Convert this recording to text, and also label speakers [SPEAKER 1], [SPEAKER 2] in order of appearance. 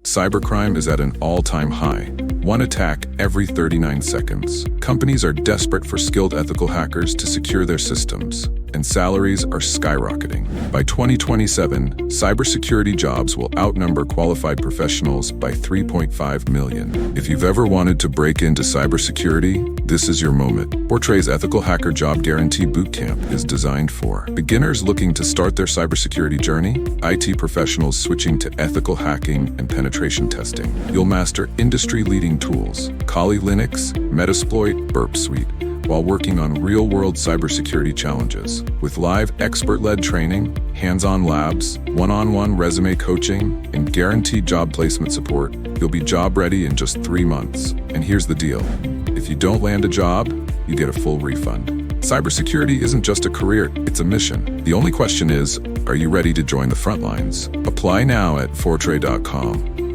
[SPEAKER 1] Cybercrime is at an all-time high. One attack every 39 seconds. Companies are desperate for skilled ethical hackers to secure their systems, and salaries are skyrocketing. By 2027, cybersecurity jobs will outnumber qualified professionals by 3.5 million. If you've ever wanted to break into cybersecurity, this is your moment. Fortray's Ethical Hacker Job Guarantee Bootcamp is designed for beginners looking to start their cybersecurity journey, IT professionals switching to ethical hacking and penetration testing. You'll master industry-leading tools, Kali Linux, Metasploit, Burp Suite, while working on real-world cybersecurity challenges. With live expert-led training, hands-on labs, one-on-one resume coaching, and guaranteed job placement support, you'll be job-ready in just 3 months. And here's the deal. If you don't land a job, you get a full refund. Cybersecurity isn't just a career, it's a mission. The only question is, are you ready to join the front lines? Apply now at Fortray.com.